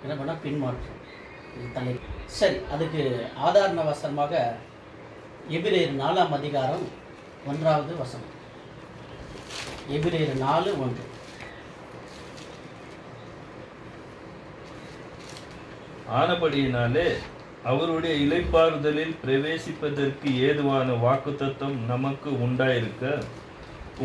என்ன பண்ணால் பின்மாற்றம் இது தலை. சரி, அதுக்கு ஆதாரண வசனமாக எபிரேயர் 4ஆம் அதிகாரம் 1வது வசனம். எபிரேயர் 4:1. ஆனபடியினாலே அவருடைய இளைப்பாறுதலில் பிரவேசிப்பதற்கு ஏதுவான வாக்குத்தத்தம் நமக்கு உண்டாயிருக்க,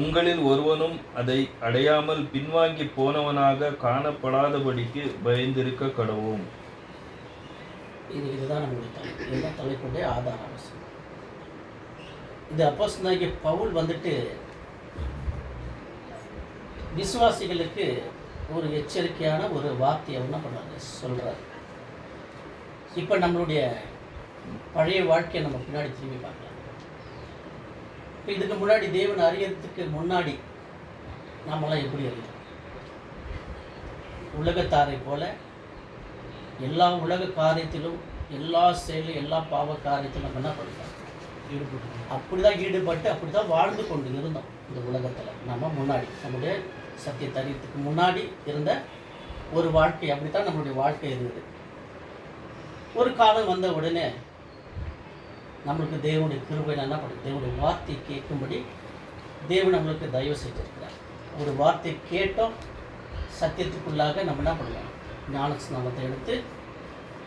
உங்களில் ஒருவனும் அதை அடையாமல் பின்வாங்கி போனவனாக காணப்படாதபடிக்கு பயந்திருக்க கடவோம். இதுதான் நம்முடைய தலைப்பு. இதுதான் தலைப்புடைய ஆதார வசனம். இது அப்போஸ்தலனாகிய பவுல் வந்துட்டு விசுவாசிகளுக்கு ஒரு எச்சரிக்கையான ஒரு வார்த்தையை என்ன பண்ணுறாரு, சொல்கிறார். இப்போ நம்மளுடைய பழைய வாழ்க்கையை நம்ம பின்னாடி திரும்பி பார்க்கலாம். இப்போ இதுக்கு முன்னாடி தேவன் அறியறதுக்கு முன்னாடி நாமெல்லாம் எப்படி அறியலாம்? உலகத்தாரை போல எல்லா உலக காரியத்திலும், எல்லா செயலும், எல்லா பாவ காரியத்திலும் நம்ம என்ன பண்ணுறோம்? அப்படி தான் ஈடுபட்டு அப்படி தான் வாழ்ந்து கொண்டு இருந்தோம் இந்த உலகத்தில். நம்ம முன்னாடி நம்முடைய சத்தியத்தை அறியத்துக்கு முன்னாடி இருந்த ஒரு வாழ்க்கை அப்படி தான் நம்மளுடைய வாழ்க்கை இருந்தது. ஒரு காலம் வந்த உடனே நம்மளுக்கு தேவனுடைய கிருபையில் என்ன பண்ணுறது, தேவனுடைய வார்த்தையை கேட்கும்படி தேவன் நம்மளுக்கு தயவு செஞ்சிருக்கிறார். ஒரு வார்த்தை கேட்டோம், சத்தியத்துக்குள்ளாக நம்ம என்ன பண்ணலாம், ஞானஸ்நானத்தை எடுத்து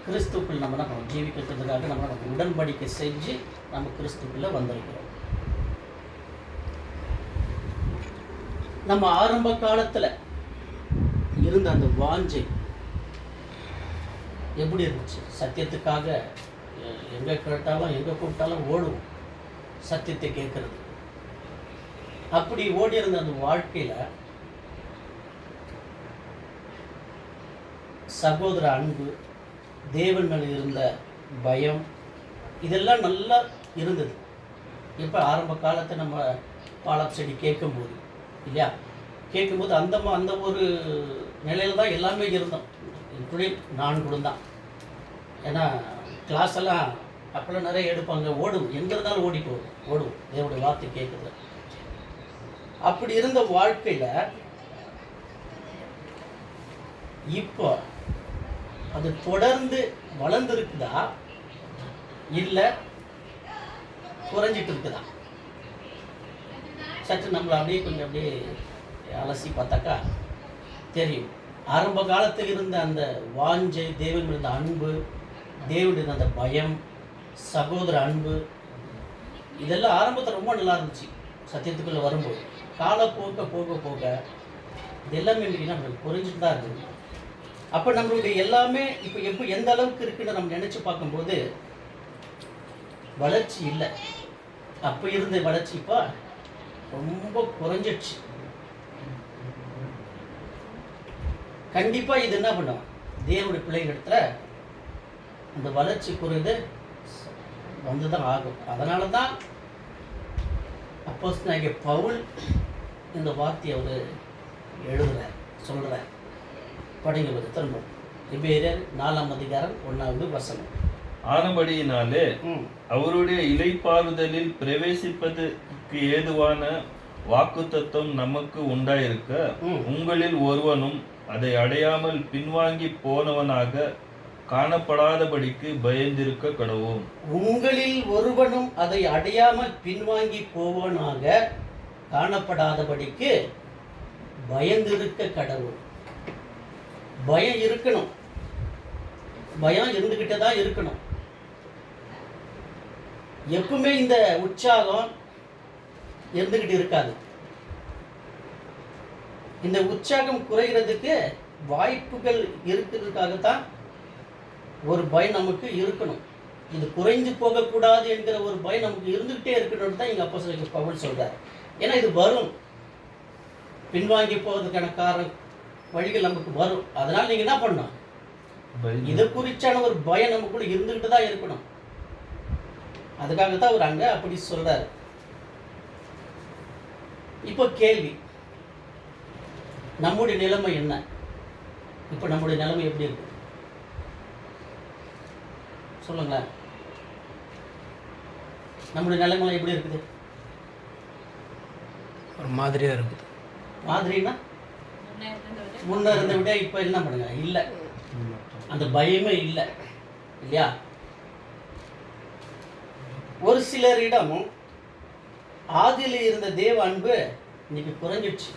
கிறிஸ்துக்குள் நம்ம என்ன பண்ணோம், ஜீவிக்கிறதுக்காக நம்ம உடன்படிக்கை செஞ்சு நம்ம கிறிஸ்துக்குள்ளே வந்திருக்கிறோம். நம்ம ஆரம்ப காலத்தில் இருந்த அந்த வாஞ்சை எப்படி இருந்துச்சு? சத்தியத்துக்காக எங்கே கேட்டாலும் எங்கே கூப்பிட்டாலும் ஓடுவோம் சத்தியத்தை கேட்கறது. அப்படி ஓடி இருந்த அந்த வாழ்க்கையில் சகோதர அன்பு, தேவன் மேலே இருந்த பயம், இதெல்லாம் நல்லா இருந்தது. இப்போ ஆரம்ப காலத்தை நம்ம பாலப் செடி கேட்கும்போது இல்லையா, கேட்கும்போது அந்த ஒரு நிலையில் தான் எல்லாமே இருந்தோம். இப்படி நான் கூட தான். ஏன்னா கிளாஸ் எல்லாம் அப்போல்லாம் நிறைய எடுப்பாங்க, ஓடுவோம், எங்கே இருந்தாலும் ஓடி போவோம், ஓடுவோம் தேவனுடைய வார்த்தை கேட்குறது. அப்படி இருந்த வாழ்க்கையில் இப்போ அது தொடர்ந்து வளர்ந்துருக்குதா இல்லை குறைஞ்சிட்டு இருக்குதா? சற்று நம்மளை அப்படியே கொஞ்சம் அப்படியே அலசி பார்த்தாக்கா தெரியும். ஆரம்ப காலத்தில் இருந்த அந்த வாஞ்சை, தேவன் இருந்த அன்பு, தேவனுடைய அந்த பயம், சகோதர அன்பு, இதெல்லாம் ஆரம்பத்தில் ரொம்ப நல்லா இருந்துச்சு. சத்தியத்துக்குள்ளே வரும்போது காலப்போக்க போக போக இது எல்லாமே நம்மளுக்கு குறைஞ்சிட்டு தான் இருக்குது. அப்போ நம்மளுடைய எல்லாமே இப்போ எந்த அளவுக்கு இருக்குன்னு நம்ம நினச்சி பார்க்கும்போது வளர்ச்சி இல்லை. அப்போ இருந்த வளர்ச்சி இப்போ ரொம்ப குறைஞ்சிடுச்சு. கண்டிப்பாக இது என்ன பண்ணும், தேவனுடைய பிள்ளைகள் இடத்துல அந்த வளர்ச்சி குறைந்து வந்து தான் ஆகும். அதனால தான் அப்போஸ்தலனாகிய பவுல் இந்த வார்த்தையை அவர் எழுதுகிறார், சொல்கிறார். படிங்க திரும்ப. எபிரேயர் 4ஆம் அதிகாரம் 1வது வசனம். ஆனபடியினாலே அவருடைய இளைப்பாறுதலில் பிரவேசிப்பதற்கு ஏதுவான வாக்குத்தத்தம் நமக்கு உண்டாயிருக்க, உங்களில் ஒருவனும் அதை அடையாமல் பின்வாங்கி போனவனாக காணப்படாதபடிக்கு பயந்திருக்க கடவோம். உங்களில் ஒருவனும் அதை அடையாமல் பின்வாங்கி போவனாக காணப்படாதபடிக்கு பயந்திருக்க கடவோம். பயம் இருக்கணும், பயம் இருந்துகிட்டே தான் இருக்கணும். எப்பவுமே இந்த உற்சாகம் இருந்துகிட்டு இருக்காது. இந்த உற்சாகம் குறைகிறதுக்கு வாய்ப்புகள் இருக்கிறதுக்காகத்தான் ஒரு பயம் நமக்கு இருக்கணும். இது குறைந்து போகக்கூடாது என்கிற ஒரு பயம் நமக்கு இருந்துகிட்டே இருக்கணும்னு தான் இங்கே அப்போஸ்தலனாகிய பவுல் சொல்றார். ஏன்னா இது வரும், பின்வாங்கி போவதற்கான காரணம் வழிகள் நமக்கு வரும். அதனால நீங்க என்ன பண்ணணும், இது குறிச்சான ஒரு பயம் நமக்குள்ள இருந்துகிட்டு தான் இருக்கணும். அதுக்காகத்தான் அவர் அங்க அப்படி சொல்றாரு. இப்போ கேள்வி, நம்முடைய நிலைமை என்ன? இப்போ நம்முடைய நிலைமை எப்படி இருக்கு சொல்லுங்களேன். நம்முடைய நிலைமை எப்படி இருக்குது? ஒரு மாதிரியாக இருக்குது. மாதிரின்னா முன்ன இருந்த விட இப்போ என்ன பண்ணுங்க இல்லை அந்த பயமே இல்லை இல்லையா? ஒரு சிலரிடம் ஆதியில் இருந்த தேவ அன்பு இன்னைக்கு குறைஞ்சிடுச்சு.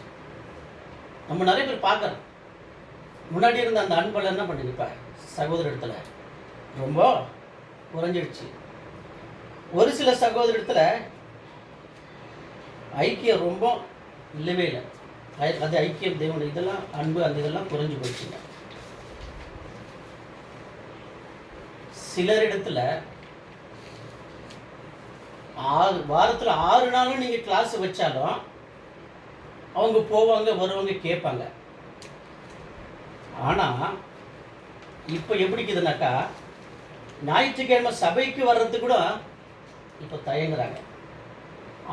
நம்ம நிறைய பேர் பார்க்குறோம். முன்னாடி இருந்த அந்த அன்பெல்லாம் என்ன பண்ணுது இப்போ சகோதரத்தில் ரொம்ப குறைஞ்சிடுச்சு. ஒரு சில சகோதரத்தில் ஐக்கியம் ரொம்ப இல்லவே இல்லை. அது ஐக்கியம் தேவனுடைய இதெல்லாம் அன்பு அந்த இதெல்லாம் குறைஞ்சி போயிடுச்சுங்க. சிலரிடத்துல வாரத்தில் 6 நாளும் நீங்கள் கிளாஸ் வச்சாலும் அவங்க போவாங்க வருவாங்க கேட்பாங்க. ஆனால் இப்போ எப்படி இருக்குதுனாக்கா ஞாயிற்றுக்கிழமை சபைக்கு வர்றது கூட இப்போ தயங்குறாங்க.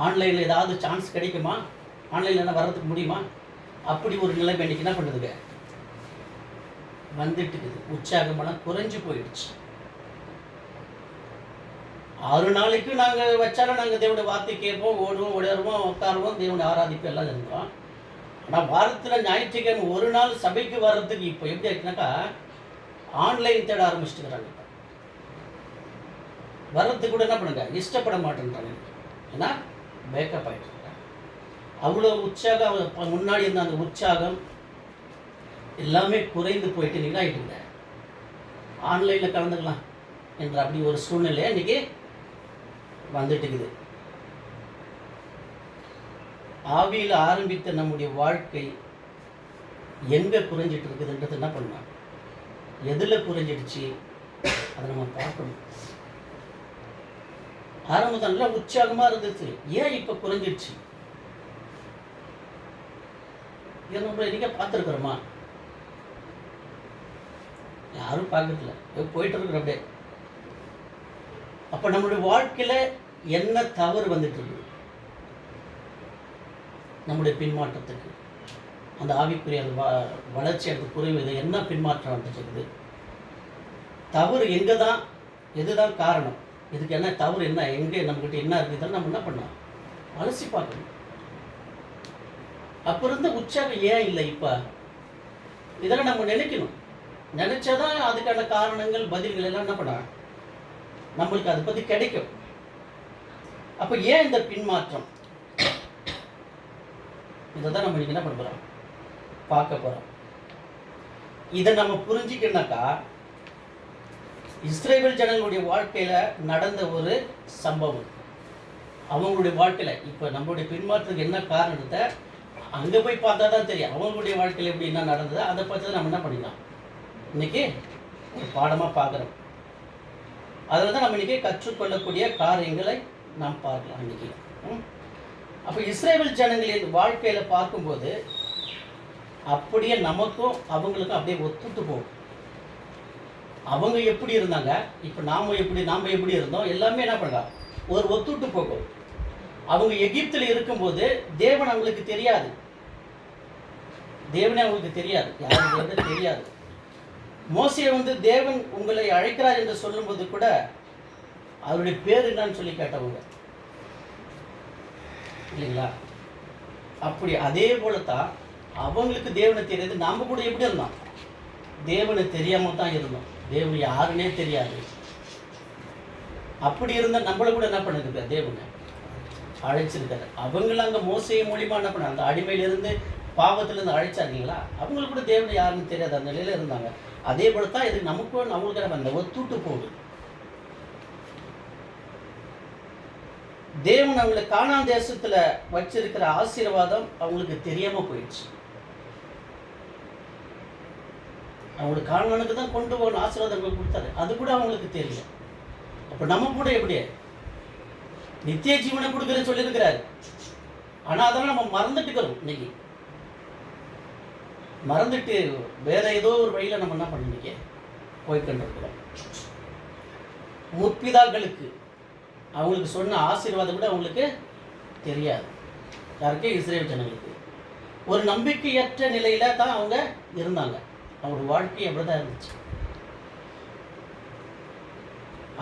ஆன்லைனில் ஏதாவது சான்ஸ் கிடைக்குமா, ஆன்லைனில் என்ன வர்றதுக்கு முடியுமா, அப்படி ஒரு நிலைமை இன்னைக்கு என்ன பண்ணுதுங்க வந்துட்டு இருக்குது. உற்சாகமெல்லாம் குறைஞ்சி போயிடுச்சு. 6 நாளைக்கு நாங்கள் வச்சாலும் நாங்கள் தேவனுடைய வார்த்தை கேட்போம், ஓடுவோம், ஓடிடுவோம், உட்காருவோம், தேவனை ஆராதிப்போம், எல்லாம் இருந்தோம். ஆனால் வாரத்தில் ஞாயிற்றுக்கிழமை ஒரு நாள் சபைக்கு வர்றதுக்கு இப்போ எப்படி ஆச்சுனாக்கா ஆன்லைன் தேட ஆரம்பிச்சுட்டுக்கிறாங்க. வர்றதுக்கு கூட என்ன பண்ணுங்க இஷ்டப்பட மாட்டேன்றாங்க. ஏன்னா பேக்கப் ஆகிட்டு அவ்வளோ உற்சாகம். முன்னாடி இருந்த அந்த உற்சாகம் எல்லாமே குறைந்து போயிட்டு நீங்கள் ஆகிட்டுங்க ஆன்லைனில் கலந்துக்கலாம் என்ற அப்படி ஒரு சூழ்நிலை இன்னைக்கு வந்துட்டு இருக்குது. ஆவியில் ஆரம்பித்த நம்முடைய வாழ்க்கை எங்கே குறைஞ்சிட்டு இருக்குதுன்றது என்ன பண்ணலாம், எதில் குறைஞ்சிடுச்சு அதை நம்ம பார்க்கணும். ஆரம்பத்தில் நல்லா உற்சாகமாக இருந்துச்சு, ஏன் இப்போ குறைஞ்சிடுச்சு? இதை நம்ம இன்னைக்கு பார்த்துருக்குறோமா? யாரும் பார்க்கறதில்ல, போயிட்டு இருக்கிற அப்படியே. அப்போ நம்மளுடைய வாழ்க்கையில் என்ன தவறு வந்துட்டு இருக்குது? நம்முடைய பின்மாற்றத்துக்கு அந்த ஆவிக்குரிய அந்த வளர்ச்சி அந்த குறைவு என்ன பின்மாற்றம் வந்துட்டு தவறு எங்கே தான், எதுதான் காரணம், இதுக்கு என்ன தவறு, என்ன எங்கே நம்மகிட்ட என்ன இருக்குது, இதெல்லாம் நம்ம என்ன பண்ணலாம் அலசி பார்க்கணும். அப்போ இருந்த உற்சாகம் ஏன் இல்லை இப்போ? இதெல்லாம் நம்ம நினைக்கணும். நினைச்சாதான் அதுக்கான காரணங்கள் பதில்கள் எல்லாம் என்ன பண்ண நம்மளுக்கு அதை பற்றி கிடைக்கும். அப்போ ஏன் இந்த பின்மாற்றம்? இதை தான் நம்ம இன்னைக்கு என்ன பண்ண போகிறோம் பார்க்க போகிறோம். இதை நம்ம புரிஞ்சிக்கணும்னாக்கா இஸ்ரேல் ஜனங்களுடைய வாழ்க்கையில் நடந்த ஒரு சம்பவம், அவங்களுடைய வாழ்க்கையில் இப்போ நம்மளுடைய பின்மாற்றத்துக்கு என்ன காரணத்தை அங்கே போய் பார்த்தா தான் தெரியும். அவங்களுடைய வாழ்க்கையில் எப்படி என்ன நடந்தது அதை பற்றி தான் நம்ம என்ன பண்ணிக்கலாம் இன்னைக்கு ஒரு பாடமாக பார்க்குறோம். அதில் தான் நம்ம இன்றைக்கி கற்றுக்கொள்ளக்கூடிய காரியங்களை நாம் பார்க்கலாம் இன்றைக்கி. அப்போ இஸ்ரேல் ஜனங்களின் வாழ்க்கையில் பார்க்கும்போது அப்படியே நமக்கும் அவங்களுக்கும் அப்படியே ஒத்துட்டு போகும். அவங்க எப்படி இருந்தாங்க, இப்போ நாம் எப்படி இருந்தோம், எல்லாமே என்ன பண்ணலாம் ஒரு ஒத்துட்டு போகும். அவங்க எகிப்தில் இருக்கும்போது தேவன் அவங்களுக்கு தெரியாது, தேவனே அவங்களுக்கு தெரியாது, யாரும் தெரியாது. மோசே தேவன் உங்களை அழைக்கிறார் என்று சொல்லும்போது கூட அவருடைய பேர் என்னன்னு சொல்லி கேட்டவங்க இல்லைங்களா? அப்படி அதே போல தான் அவங்களுக்கு தேவனை தெரியாது. நாம் கூட எப்படி இருந்தோம், தேவனை தெரியாம தான் இருந்தோம், தேவன் யாருன்னே தெரியாது. அப்படி இருந்தால் நம்மளை கூட என்ன பண்ணுது தேவனை அழைச்சிருக்காரு. அவங்களும் அங்கே மோசையை மூலியமா என்ன பண்ண அந்த அடிமையிலிருந்து பாவத்திலிருந்து அழைச்சாருங்களா, அவங்களுக்கு கூட தேவனை யாருன்னு தெரியாது, அந்த நிலையில இருந்தாங்க. அதே போல தான் இது நமக்கும் நம்மளுக்கு அந்த ஒத்துட்டு போகுது. தேவன் அவங்களை கானான் தேசத்துல வச்சிருக்கிற ஆசீர்வாதம் அவங்களுக்கு தெரியாம போயிடுச்சு. அவங்களுக்கு கானானுக்கு தான் கொண்டு போகணும் ஆசீர்வாதம் கொடுத்தாரு, அது கூட அவங்களுக்கு தெரியல. அப்ப நம்ம கூட எப்படி நித்திய ஜீவனை கொடுக்குறேன்னு சொல்லியிருக்கிறாரு, ஆனா அதெல்லாம் நம்ம மறந்துட்டுக்கிறோம். இன்னைக்கு மறந்துட்டு வேற ஏதோ ஒரு வழியில நம்ம என்ன பண்ணிக்க போய்கொண்டிருக்கிறோம். முற்பிதாக்களுக்கு அவங்களுக்கு சொன்ன ஆசீர்வாதம் கூட அவங்களுக்கு தெரியாது. யாருக்கே இஸ்ரேல் ஜனங்களுக்கு ஒரு நம்பிக்கையற்ற நிலையில தான் அவங்க இருந்தாங்க. அவங்களோட வாழ்க்கை அப்படிதான் இருந்துச்சு.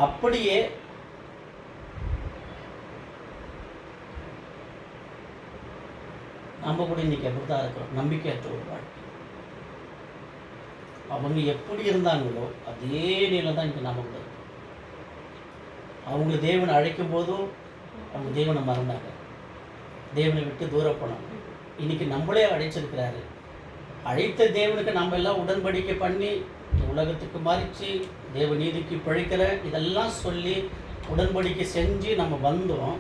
அப்படியே நம்ம கூட இன்னைக்கு அப்படித்தான் இருக்கிறோம், நம்பிக்கையற்ற ஒரு வாழ்க்கை. அவங்க எப்படி இருந்தாங்களோ அதே நிலை தான் இங்கே நமக்கு இருக்கு. அவங்க தேவனை அழைக்கும் போதும் அவங்க தேவனை மறந்தாங்க, தேவனை விட்டு தூரம் போனாங்க. இன்னைக்கு நம்மளே அழைச்சிருக்கிறாரு. அழைத்த தேவனுக்கு நம்ம எல்லாம் உடன்படிக்கை பண்ணி உலகத்துக்கு மாறிச்சு தேவ நீதிக்கு பிழைக்கிற இதெல்லாம் சொல்லி உடன்படிக்கை செஞ்சு நம்ம வந்தோம்.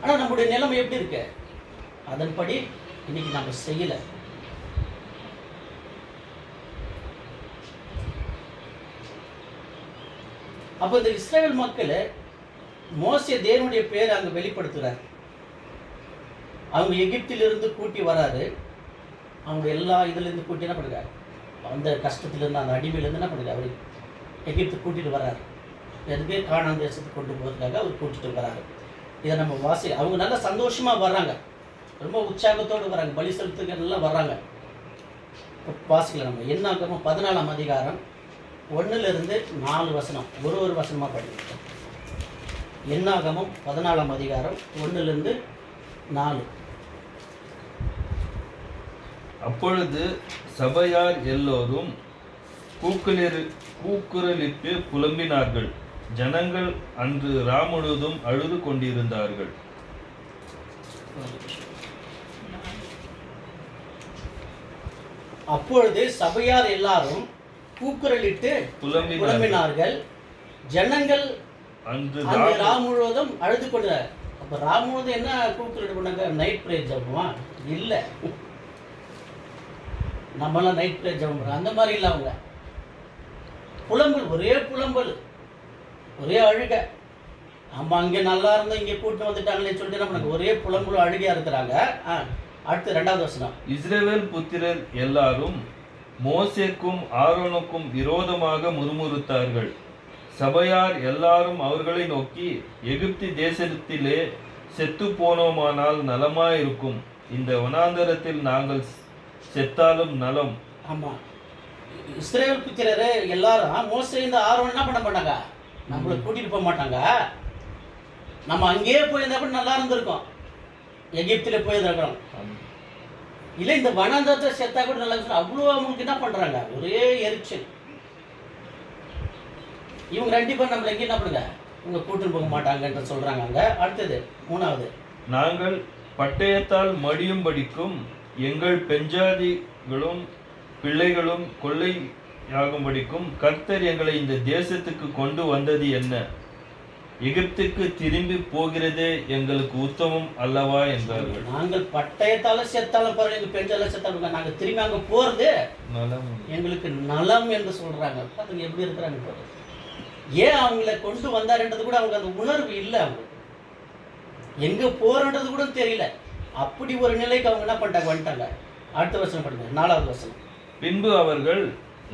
ஆனால் நம்முடைய நிலைமை எப்படி இருக்கு? அதன்படி இன்னைக்கு நம்ம செய்யலை. அப்போ இந்த இஸ்ரேல் மக்கள் மோசே தேவனுடைய பேரை அங்கே வெளிப்படுத்துகிறார். அவங்க எகிப்திலிருந்து கூட்டி வராரு. அவங்க எல்லா இதுலேருந்து கூட்டி என்ன பண்ணுறாரு, அந்த கஷ்டத்துலேருந்து அந்த அடிமையிலேருந்து என்ன பண்ணுறாரு, அவர் எகிப்து கூட்டிகிட்டு வர்றாரு. எதுக்கு? கானான் தேசத்துக்கு கொண்டு போகிறதுக்காக அவர் கூட்டிகிட்டு வர்றாரு. இதை நம்ம அவங்க நல்லா சந்தோஷமாக வர்றாங்க, ரொம்ப உற்சாகத்தோடு வராங்க, பலி செலுத்துக்கிறதுலாம் வர்றாங்க. வாசிக்கல நம்ம என்னாகமோ 14ஆம் அதிகாரம் 1லிருந்து 4 வசனம் ஒரு வசனமாக படிக்கிறோம். என்னாகமம் 14ஆம் அதிகாரம் 1லிருந்து 4. அப்பொழுது சபையார் எல்லோரும் கூக்குரலிட்டு புலம்பினார்கள். ஜனங்கள் அன்று முழுவதும் அழுது கொண்டிருந்தார்கள். அப்பொழுது சபையார் எல்லாரும் கூக்குரலிட்டு புலம்பினார்கள். ஜனங்கள் அன்று முழுவதும் அழுது கொண்டார். அப்ப முழுவதும் என்ன கூக்குரலிட்டு பண்ணாங்க? நைட் பிரேயர் ஜெபமா? இல்லை, நம்மளாம் நைட் பிரேயர் ஜெபம் பண்ணுறோம் அந்த மாதிரி இல்லை. அவங்க புலம்பல், ஒரே புலம்பல், ஒரே அழுக. நம்ம அங்கே நல்லா இருந்தோம், இங்கே கூட்டு வந்துட்டாங்களே சொல்லிட்டு நம்மளுக்கு ஒரே புலம்பலும் அழுகையா இருக்கிறாங்க. அடுத்து 2வது வசனம். இஸ்ரவேல் புத்திரர் எல்லாரும் மோசேக்கும் ஆரோனுக்கும் விரோதமாக முறுமுறுத்தார்கள். சபையார் எல்லாரும் அவர்களை நோக்கி, எகிப்து தேசத்திலே செத்து போனோமானால் நலமாயிருக்கும், இந்த வனாந்தரத்தில் நாங்கள் செத்தாலும் நலம். ஆமா, இஸ்ரவேல் புத்திரர் எல்லாரும் மோசே இந்த ஆரோன் என்ன பண்ண மாட்டாங்க, நம்மளை கூட்டிட்டு போக மாட்டாங்க. நம்ம அங்கேயே போயிருந்தா கூட நல்லா இருந்திருக்கோம், எகிப்தில போயிருக்கிறோம். இல்லை, இந்த வனாந்தரத்தை செத்தா கூட நல்லா இருக்கு. அவ்வளோ அவங்களுக்கு என்ன பண்றாங்க, ஒரே எரிச்சல். இவங்க 2 பேர் நம்மள எங்கே என்ன பண்ணுங்க, இவங்க கூட்டிட்டு போக மாட்டாங்கன்ற சொல்றாங்க அங்க. அடுத்தது 3வது. நாங்கள் பட்டயத்தால் மடியும்படிக்கும் எங்கள் பெஞ்சாதிகளும் பிள்ளைகளும் கொள்ளையாகும்படிக்கும் கர்த்தர் எங்களை இந்த தேசத்துக்கு கொண்டு வந்தது என்ன? எகிப்துக்கு திரும்பி போகிறதே எங்களுக்கு உத்தமம் அல்லவா என்றார்கள். நாங்கள் பட்டயத்தால செத்தாலும் பரவாயில்ல, எங்க பெஞ்சால செத்தாலும் நாங்கள் திரும்பி அங்கே போறது எங்களுக்கு நலம் என்று சொல்றாங்க. பார்த்துங்க எப்படி இருக்கிறாங்க. ஏன் அவங்கள கொண்டு வந்தாருன்றது கூட அவங்க அந்த உணர்வு இல்லை. அவங்க எங்க போறன்றது கூட தெரியல. அப்படி ஒரு நிலைக்கு அவங்க என்ன பண்ணிட்டாங்க, வந்துட்டாங்க. அடுத்த வசனம் படிங்க, 4வது வசனம். பின்பு அவர்கள்,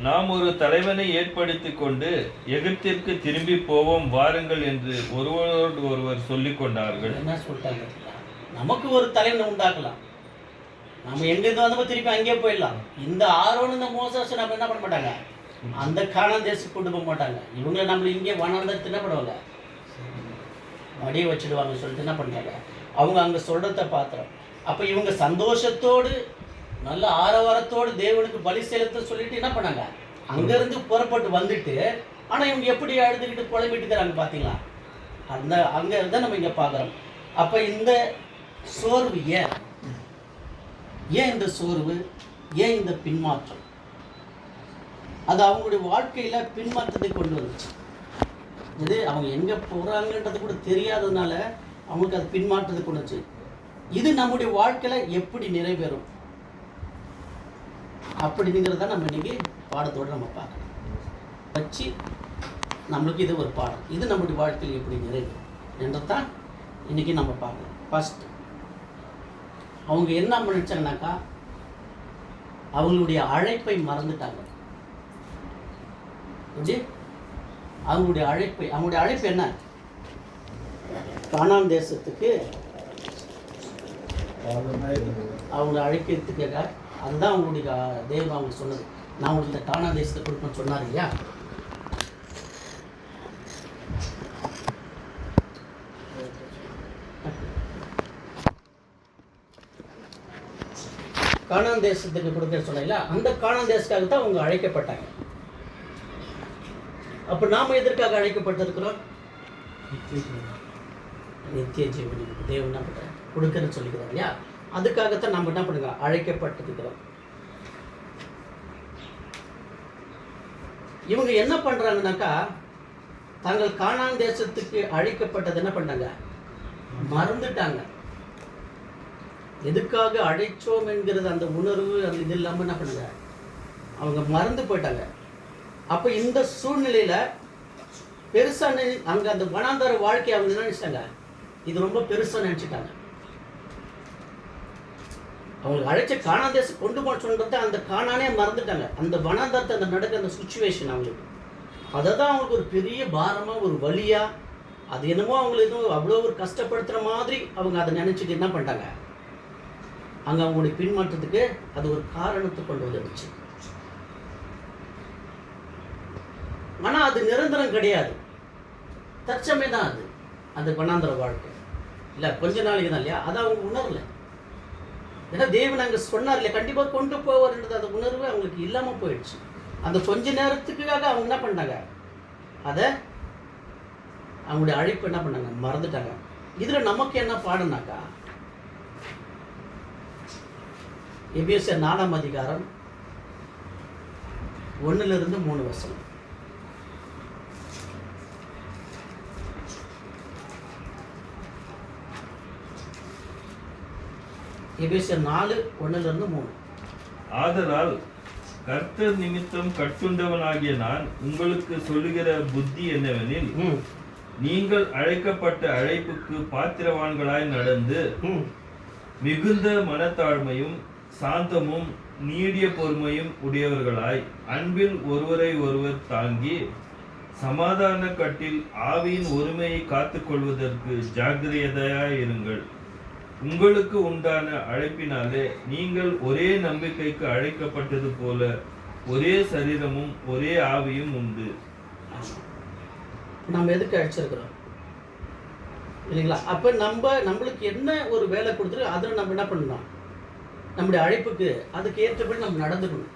நாம் ஒரு தலைவனை ஏற்படுத்தி கொண்டு எகிப்திற்கு திரும்பி போவோம் வாருங்கள் என்று ஒருவரோடு ஒருவர் சொல்லிக் கொண்டார்கள். என்ன சொல்லிட்டாங்க, நமக்கு ஒரு தலைவனை உண்டாக்கலாம், நம்ம எங்கிருந்து வந்தப்போ திருப்பி அங்கேயே போயிடலாம். இந்த ஆரோன் இந்த மோசஸ் நம்ம என்ன பண்ண மாட்டாங்க, அந்த கானான் தேசத்துக்கு கொண்டு போக மாட்டாங்க. இவங்களை நம்மள இங்கே வனாந்தரத்து என்ன பண்ணுவாங்க, மடியை வச்சுடுவாங்க சொல்லிட்டு என்ன பண்ணுறாங்க. அவங்க அங்கே சொல்கிறத பாத்திரம். அப்போ இவங்க சந்தோஷத்தோடு நல்ல ஆரவாரத்தோடு தேவனுக்கு பலி செலுத்த சொல்லிட்டு என்ன பண்ணாங்க, அங்கேருந்து புறப்பட்டு வந்துட்டு. ஆனால் இவங்க எப்படி அழுதுகிட்டு புலம்பிட்டுக்கிறாங்க பார்த்தீங்களா, அந்த அங்கே இருந்தால் நம்ம இங்கே பார்க்குறோம். அப்போ இந்த சோர்வு ஏன் இந்த சோர்வு, ஏன் இந்த பின்மாற்றம்? அது அவங்களுடைய வாழ்க்கையில் பின்மாற்றத்தை கொண்டு வந்துச்சு. இது அவங்க எங்கே போகிறாங்கன்றது கூட தெரியாததுனால அவங்களுக்கு அது பின்மாற்றத்தை கொண்டு வந்துச்சு. இது நம்முடைய வாழ்க்கையில் எப்படி நிறைவேறும் அப்படிங்கிறத நம்ம இன்னைக்கு பாடத்தோடு நம்ம பார்க்கலாம் வச்சு. நம்மளுக்கு இது ஒரு பாடம், இது நம்முடைய வாழ்க்கையில் எப்படி நிறைவேறும் என்றதான் இன்னைக்கு நம்ம பார்க்கலாம். ஃபர்ஸ்ட் அவங்க என்ன நினைச்சாங்கனாக்கா, அவங்களுடைய அழைப்பை மறந்துட்டாங்க. எப்படி? அவங்களுடைய அழைப்பு என்ன? கானான் தேசத்துக்கு அவங்களை அழைக்கிறதுக்காக. அதுதான் அவங்களுடைய தேவன் அவங்க சொன்னது. நான் உங்களுக்கு இந்த கானான் தேசத்தை கொடுப்பேன்னு சொன்னார் இல்லையா? கானான் தேசத்துக்கு கொடுக்குற சொன்னீங்களா, அந்த கானான் தேசத்துக்காக தான் அவங்க அழைக்கப்பட்டாங்க. அப்போ நாம் எதற்காக அழைக்கப்பட்டிருக்கிறோம்? நித்திய ஜீவனுக்கு தேவன் என்ன பண்ணுற கொடுக்குறேன்னு சொல்லிக்கிறாங்க இல்லையா, அதுக்காகத்தான் நம்ம என்ன பண்ணுங்க அழைக்கப்பட்டிருக்கிறோம். இவங்க என்ன பண்ணுறாங்கனாக்கா, தாங்கள் கானான் தேசத்துக்கு அழைக்கப்பட்டது என்ன பண்ணாங்க, மறந்துட்டாங்க. எதுக்காக அழைச்சோம் என்கிறது அந்த உணர்வு அந்த இது இல்லாமல் என்ன பண்ணுங்க அவங்க மறந்து போயிட்டாங்க. அப்போ இந்த சூழ்நிலையில் பெருசாக அங்கே அந்த வனாந்தர வாழ்க்கையை அவங்க என்ன நினச்சிட்டாங்க, இது ரொம்ப பெருசாக நினச்சிட்டாங்க. அவங்களுக்கு அழைச்ச கானான் தேசம் கொண்டு போன சொல்றத அந்த கானானே மறந்துட்டாங்க. அந்த வனாந்தரத்தை அந்த நடக்கிற அந்த சுச்சுவேஷன் அவங்களுக்கு அதை தான் அவங்களுக்கு ஒரு பெரிய பாரமாக ஒரு வலியாக, அது என்னமோ அவங்களுக்கு எதுவும் அவ்வளோ ஒரு கஷ்டப்படுத்துகிற மாதிரி அவங்க அதை நினச்சிட்டு என்ன பண்ணிட்டாங்க, அங்கே அவங்களுடைய பின்மாற்றத்துக்கு அது ஒரு காரணத்தை கொண்டு வந்துடுச்சு. ஆனால் அது நிரந்தரம் கிடையாது, தற்சமயம் தான் அது அந்த வனாந்தர வாழ்க்கை இல்லை, கொஞ்ச நாளைக்கு தான் இல்லையா, அதை அவங்க உணரலை. ஏன்னா தேவன் அங்கே சொன்னார் இல்லையா, கண்டிப்பாக கொண்டு போவார்ன்றது அந்த உணர்வு அவங்களுக்கு இல்லாமல் போயிடுச்சு. அந்த கொஞ்ச நேரத்துக்காக அவங்க என்ன பண்ணாங்க, அதை அவங்களுடைய அழைப்பு என்ன பண்ணாங்க மறந்துட்டாங்க. இதில் நமக்கு என்ன பாடம்னாக்கா, எபேசியர் 4ஆம் அதிகாரம் 1-3 வசனம். எபேசியர் 4:1-3. ஆதலால் கர்த்தர் நிமித்தம் கட்டுண்டவனாகிய நான் உங்களுக்கு சொல்லுகிற புத்தி என்னவெனில், நீங்கள் அழைக்கப்பட்ட அழைப்புக்கு பாத்திரவான்களாய் நடந்து மிகுந்த மனத்தாழ்மையும் சாந்தமும் நீடிய பொறுமையும் உடையவர்களாய் அன்பில் ஒருவரை ஒருவர் தாங்கி சமாதான கட்டில் ஆவியின் ஒருமையை காத்துக்கொள்வதற்கு ஜாக்கிரதையாயிருங்கள். உங்களுக்கு உண்டான அழைப்பினாலே நீங்கள் ஒரே நம்பிக்கைக்கு அழைக்கப்பட்டது போல ஒரே சரீரமும் ஒரே ஆவியும் உண்டு. நம்ம எதுக்கு அழைச்சிருக்கிறோம் இல்லைங்களா? அப்போ நம்மளுக்கு என்ன ஒரு வேலை கொடுத்துருக்கு, அதில் நம்ம என்ன பண்ணணும், நம்முடைய அழைப்புக்கு அதுக்கு ஏற்றபடி நம்ம நடந்துக்கணும்.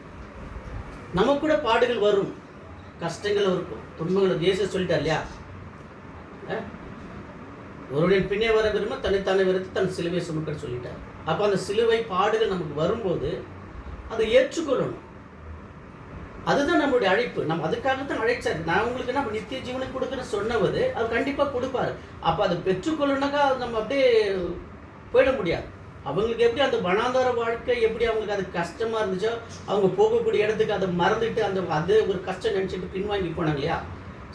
நமக்கு கூட பாடுகள் வரும், கஷ்டங்கள் இருக்கும், துன்பங்கள். இயேசு சொல்லிட்டார் இல்லையா, ஒருவருடைய பின்னே வர விரும்ப தன்னைத்தானே வெறுத்து தன் சிலுவை சுமக்க சொல்லிட்டார். அப்போ அந்த சிலுவை பாடுகள் நமக்கு வரும்போது அதை ஏற்றுக்கொள்ளணும். அதுதான் நம்மளுடைய அழைப்பு. நம்ம அதுக்காகத்தான் அழைச்சாரு. நான் உங்களுக்கு நம்ம நித்திய ஜீவனை கொடுக்குறேன்னு சொன்னவர் அது கண்டிப்பாக கொடுப்பாரு. அப்போ அதை பெற்றுக்கொள்ளணுனாக்கா நம்ம அப்படியே போயிட முடியாது. அவங்களுக்கு எப்படி அந்த வனாந்தர வாழ்க்கை எப்படி அவங்களுக்கு அது கஷ்டமாக இருந்துச்சோ, அவங்க போகக்கூடிய இடத்துக்கு அதை மறந்துட்டு அது ஒரு கஷ்டம் நினச்சிட்டு பின்வாங்கி போனாங்க இல்லையா.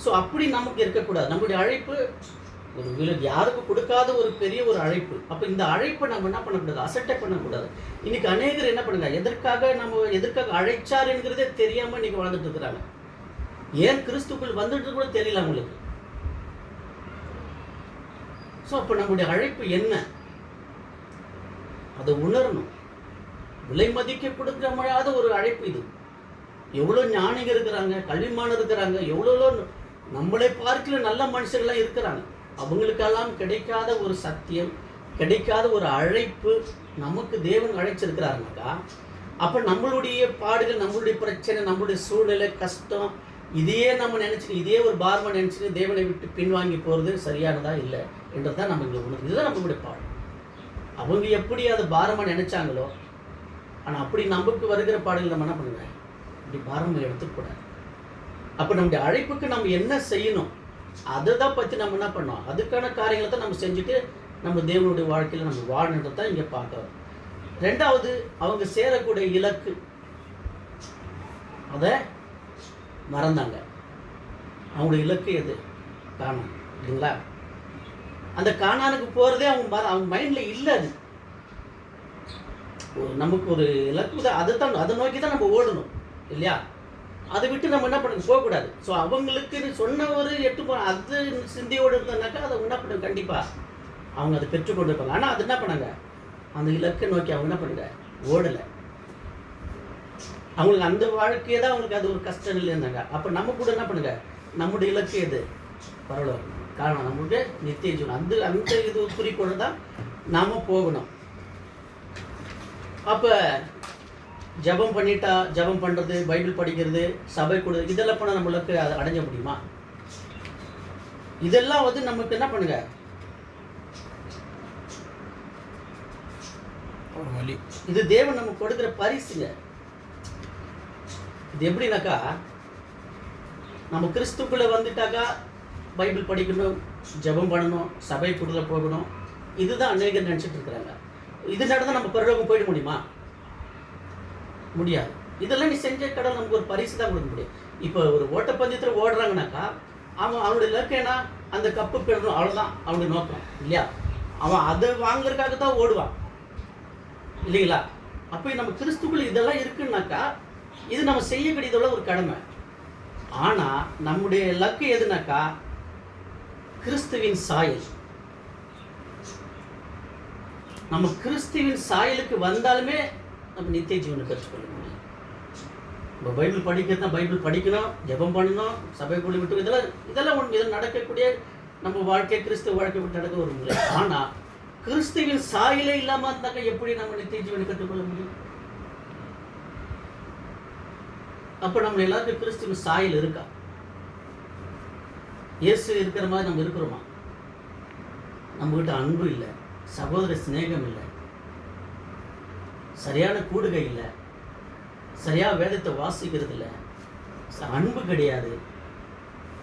ஸோ அப்படி நமக்கு இருக்கக்கூடாது. நம்மளுடைய அழைப்பு ஒரு யாருக்கும் கொடுக்காத ஒரு பெரிய ஒரு அழைப்பு. அப்போ இந்த அழைப்பை நம்ம என்ன பண்ணக்கூடாது, அசட்டை பண்ணக்கூடாது. இன்னைக்கு அநேகர் என்ன பண்ணுங்க, எதற்காக அழைச்சார் என்கிறதே தெரியாமல் இன்னைக்கு வாழ்ந்துட்டு இருக்கிறாங்க. ஏன் கிறிஸ்துக்குள் வந்துட்டு கூட தெரியல அவங்களுக்கு. ஸோ அப்போ நம்முடைய அழைப்பு என்ன, அதை உணரணும். விலை மதிக்க கொடுக்க முடியாத ஒரு அழைப்பு இது. எவ்வளோ ஞானிகள் இருக்கிறாங்க, கல்விமான் இருக்கிறாங்க, எவ்வளோ நம்மளை பார்க்கல நல்ல மனுஷர்கள்லாம் இருக்கிறாங்க. அவங்களுக்கெல்லாம் கிடைக்காத ஒரு சத்தியம், கிடைக்காத ஒரு அழைப்பு நமக்கு தேவன் அழைச்சிருக்கிறாருனாக்கா, அப்போ நம்மளுடைய பாடுகள், நம்மளுடைய பிரச்சனை, நம்மளுடைய சூழ்நிலை, கஷ்டம், இதையே நம்ம நினச்சிட்டு இதே ஒரு பாரமாக நினச்சிட்டு தேவனை விட்டு பின்வாங்கி போகிறது சரியானதா இல்லை என்றதான் நம்ம இங்கே உணர்வு. இதுதான் நம்மளுடைய பாடு. அவங்க எப்படி அதை பாரமாக நினைச்சாங்களோ, ஆனால் அப்படி நமக்கு வருகிற பாடல்கள் நம்ம என்ன பண்ணுங்க, இப்படி பாரமாக எடுத்துக்கூடாது. அப்போ நம்முடைய அழைப்புக்கு நம்ம என்ன செய்யணும், அதை தான் பற்றி நம்ம என்ன பண்ணோம், அதுக்கான காரியங்களை தான் நம்ம செஞ்சுட்டு நம்ம தேவனுடைய வாழ்க்கையில் நம்ம வாழணுன்றது தான் இங்கே பார்க்குறோம். ரெண்டாவது, அவங்க சேரக்கூடிய இலக்கு, அதை மறந்தாங்க. அவங்களுடைய இலக்கு எது, கானான் இல்லைங்களா. அந்த கானானுக்கு போகிறதே அவங்க மைண்டில் இல்லை. அது நமக்கு ஒரு இலக்கு தான், அதை நோக்கி தான் நம்ம ஓடணும் இல்லையா. அதை விட்டு நம்ம என்ன பண்ண போகக்கூடாது. ஸோ அவங்களுக்கு சொன்ன ஒரு 8 அது சிந்தியோடு இருந்ததுனாக்கா அதை என்ன பண்ண கண்டிப்பாக அவங்க அதை பெற்றுக்கொண்டு இருப்பாங்க. ஆனால் அது என்ன பண்ணாங்க, அந்த இலக்கை நோக்கி அவங்க என்ன பண்ணுங்க ஓடலை. அவங்களுக்கு அந்த வாழ்க்கையே தான் அவங்களுக்கு அது ஒரு கஷ்டம் இல்லைன்னாங்க. அப்போ நம்ம கூட என்ன பண்ணுங்க, நம்முடைய இலக்கு எது, பரவாயில்ல காரணம் நம்மளுடைய நித்திய ஜீவன். அந்த இது குறிக்கோள் தான் நாம் போகணும். அப்போ ஜெபம் பண்ணிட்டா, ஜெபம் பண்ணுறது, பைபிள் படிக்கிறது, சபை கொடுது, இதெல்லாம் பண்ணால் நம்மளுக்கு அதை அடைஞ்ச முடியுமா? இதெல்லாம் வந்து நமக்கு என்ன பண்ணுங்க, ஒரு வழி. இது தேவன் நமக்கு கொடுக்குற பரிசுங்க. இது எப்படின்னாக்கா, நம்ம கிறிஸ்துக்குள்ளே வந்துட்டாக்கா பைபிள் படிக்கணும், ஜெபம் பண்ணணும், சபை கூடுதல போகணும், இதுதான் அநேகர் நினச்சிட்டு இருக்கிறாங்க. இது நடந்தால் நம்ம பரலோகம் போயிட முடியுமா? முடியாது. இதெல்லாம் நீ செஞ்ச கடவுள் நமக்கு ஒரு பரிசு தான் கொடுக்க முடியும். இப்போ ஒரு ஓட்டப்பந்தயத்தில் ஓடுறாங்கனாக்கா அவனுடைய இலக்கு என்ன? அந்த கப்பு பெறணும், அவ்வளோதான் அவனுடைய நோக்கம் இல்லையா? அவன் அதை வாங்குறதுக்காக தான் ஓடுவான் இல்லைங்களா? அப்போ நம்ம கிறிஸ்துக்குள்ள இதெல்லாம் இருக்குன்னாக்கா இது நம்ம செய்யக்கூடியதோட ஒரு கடமை. ஆனால் நம்முடைய இலக்கு எதுனாக்கா கிறிஸ்துவின் சாயல். நம்ம கிறிஸ்துவின் சாயலுக்கு வந்தாலுமே நம்ம நித்திய ஜீவனை பெற்றுக்கொள்ள முடியும். இப்போ பைபிள் படிக்கிறதுனா பைபிள் படிக்கணும், ஜெபம் பண்ணணும், சபை கூடி விட்டு, இதெல்லாம் ஒன்று, இதில் நடக்கக்கூடிய நம்ம வாழ்க்கை, கிறிஸ்துவ வாழ்க்கை விட்டு நடக்க ஒரு முறை. ஆனால் கிறிஸ்துவின் சாயலே இல்லாமல் இருந்தாக்கா எப்படி நம்ம நித்திய ஜீவனை கற்றுக்கொள்ள முடியும்? அப்போ நம்ம எல்லாருக்கும் கிறிஸ்துவின் சாயல் இருக்கா? இயேசு இருக்கிற மாதிரி நம்ம இருக்கிறோமா? நம்மகிட்ட அன்பு இல்லை, சகோதர சிநேகம் இல்லை, சரியான கூடுகை இல்லை, சரியாக வேதத்தை வாசிக்கிறது இல்லை, அன்பு கிடையாது.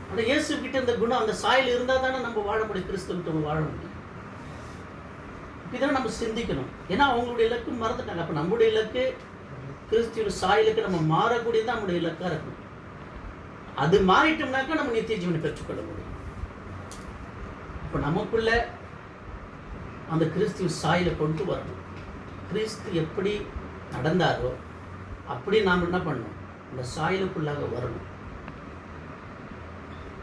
ஆனால் இயேசு கிட்ட இந்த குணம், அந்த சாயல் இருந்தால் தானே நம்ம வாழ முடியும், கிறிஸ்துவ வாழ முடியும். இதெல்லாம் நம்ம சிந்திக்கணும். ஏன்னா அவங்களுடைய இலக்கு மறந்துட்டாங்க. அப்போ நம்முடைய இலக்கு கிறிஸ்துவின் சாயலுக்கு நம்ம மாறக்கூடியது தான் நம்முடைய இலக்காக இருக்கணும். அது மாறிட்டோம்னாக்கா நம்ம நித்திய ஜீவனை பெற்றுக்கொள்ள முடியும். இப்போ நமக்குள்ள அந்த கிறிஸ்துவின் சாயலை கொண்டு வரணும். கிறிஸ்து எப்படி நடந்தாரோ அப்படி நாம் என்ன பண்ணணும், அந்த சாயலுக்குள்ளாக வரணும்.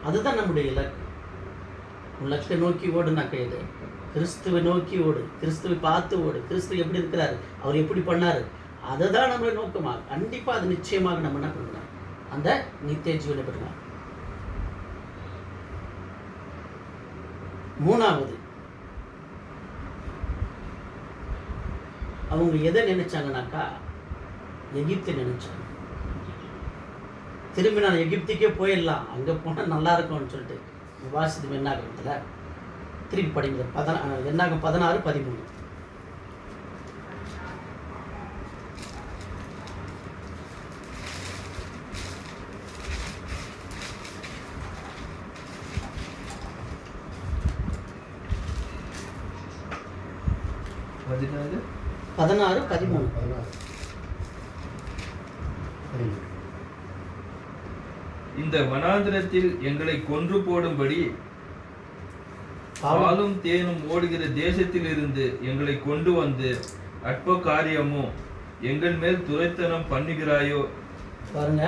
அதுதான் நம்முடைய இலக்கு. இலக்கை நோக்கி ஓடுனாக்க இது கிறிஸ்துவை நோக்கி ஓடு, கிறிஸ்துவை பார்த்து ஓடு. கிறிஸ்து எப்படி இருக்கிறாரு, அவர் எப்படி பண்ணாரு, அதை தான் நம்மளுடைய நோக்கமாக. கண்டிப்பாக அது நிச்சயமாக நம்ம என்ன பண்ணலாம், அந்த நித்திய ஜீவனை பெறலாம். மூணாவது, அவங்க எதை நினைச்சாங்கனாக்கா எகிப்தை நினைச்சாங்க. திரும்பி நான் எகிப்துக்கே போயிடலாம், அங்கே போனால் நல்லா இருக்கும்னு சொல்லிட்டு வாசித்து என்னாகத்தில் திருப்பி படிக்கிறது. என்னாகும் 16:13. இந்த வனாந்திரத்தில் எங்களை கொன்று போடும்படி பாலும் தேனும் ஓடுகிற தேசத்தில் இருந்து எங்களை கொண்டு வந்து அற்ப காரியமும் எங்கள் மேல் துரைத்தனம் பண்ணுகிறாயோ. பாருங்க,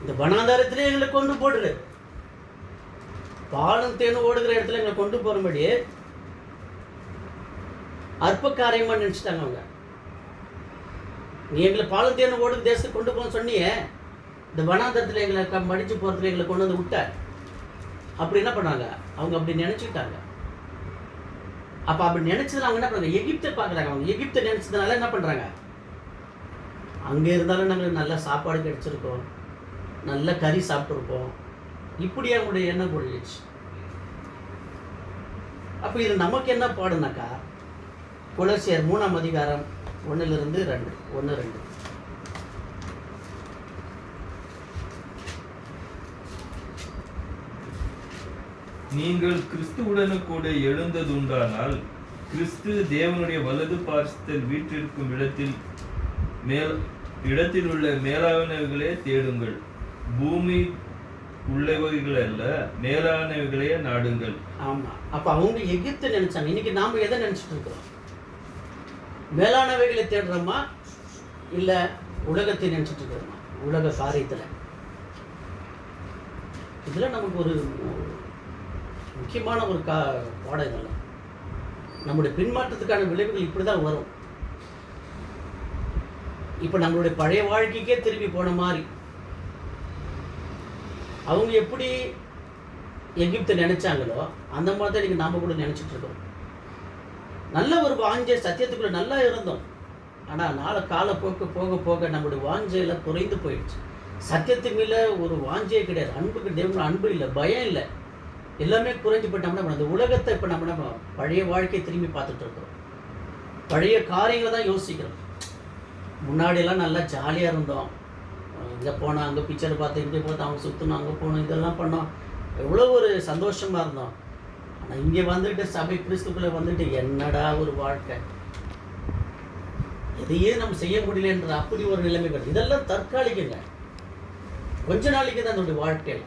இந்த வனாந்தாரத்திலே எங்களை கொண்டு போடுது, பாலும் தேனும் ஓடுகிற இடத்துல எங்களை கொண்டு போகும்படி அற்ப காரியமா நினைச்சிட்டாங்க அவங்க. நீ எங்களை பாலும் தேனும் ஓடுகிற தேசத்தை கொண்டு போக சொன்னியே, இந்த வனாந்தரத்தில் எங்களை மடிச்சு போகிறதுல எங்களை கொண்டு வந்து விட்ட. அப்படி என்ன பண்ணாங்க அவங்க, அப்படி நினச்சிக்கிட்டாங்க. அப்போ அப்படி நினச்சதுல அவங்க என்ன பண்ணுறாங்க, எகிப்தை பார்க்குறாங்க. அவங்க எகிப்தை நினச்சதுனால என்ன பண்ணுறாங்க, அங்கே இருந்தாலும் நாங்கள் நல்ல சாப்பாடு கிடைச்சிருக்கோம், நல்ல கறி சாப்பிட்ருப்போம், இப்படி அவங்களுடைய எண்ணம் போயிடுச்சு. அப்போ இது நமக்கு என்ன பாடுனாக்கா, கொலோசியர் 3:1-2. நீங்கள் கிறிஸ்துவுடன் கூட எழுந்ததுண்டானால் கிறிஸ்து தேவனுடைய வலது பார்சத்தில் வீற்றிருக்கும் இடத்தில் உள்ள மேலானவைகளே தேடுங்கள், பூமி உள்ளவைகள் அல்ல, மேலானவைகளே நாடுங்கள். ஆமா, அப்ப அவங்க எகிப்தை நினைச்சாங்க. இன்னைக்கு நாம எதை நினைச்சிட்டு இருக்கிறோம், மேலானவைகளை தேடுறோமா இல்ல உலகத்தை நினைச்சிட்டு இருக்கிறோமா? உலக காரியத்துல. இதுல நமக்கு ஒரு முக்கியமான ஒரு பாடம். இதெல்லாம் நம்முடைய பின்மாற்றத்துக்கான விளைவுகள் இப்படிதான் வரும். இப்ப நம்மளுடைய பழைய வாழ்க்கைக்கே திரும்பி போன மாதிரி அவங்க எப்படி எகிப்தை நினைச்சாங்களோ அந்த மாதிரி தான் நாம கூட நினைச்சிட்டு இருக்கோம். நல்ல ஒரு வாஞ்ச சத்தியத்துக்குள்ள நல்லா இருந்தோம், ஆனால் காலப்போக்கு போக போக நம்முடைய வாஞ்சையில் குறைந்து போயிடுச்சு. சத்தியத்து மேலே ஒரு வாஞ்சையே கிடையாது. அன்புக்கு தேவன் அன்பு இல்லை, பயம் இல்லை, எல்லாமே குறைஞ்சு போயிட்டோம்னா அந்த உலகத்தை இப்போ நம்ம பழைய வாழ்க்கையை திரும்பி பார்த்துட்டு இருக்கிறோம். பழைய காரியங்களை தான் யோசிக்கிறோம். முன்னாடியெல்லாம் நல்லா ஜாலியாக இருந்தோம். இங்கே போனோம், அங்கே பிக்சர் பார்த்து, இங்கே பார்த்து, அவங்க சுற்றணும், அங்கே போனோம், இதெல்லாம் பண்ணோம், எவ்வளோ ஒரு சந்தோஷமாக இருந்தோம். ஆனால் இங்கே வந்துட்டு சபை கிறிஸ்துக்குள்ளே வந்துட்டு என்னடா ஒரு வாழ்க்கை, எதையே நம்ம செய்ய முடியலன்ற அப்படி ஒரு நிலைமை வருது. இதெல்லாம் தற்காலிகங்க, கொஞ்ச நாளைக்கு தான் அதனுடைய வாழ்க்கையில்.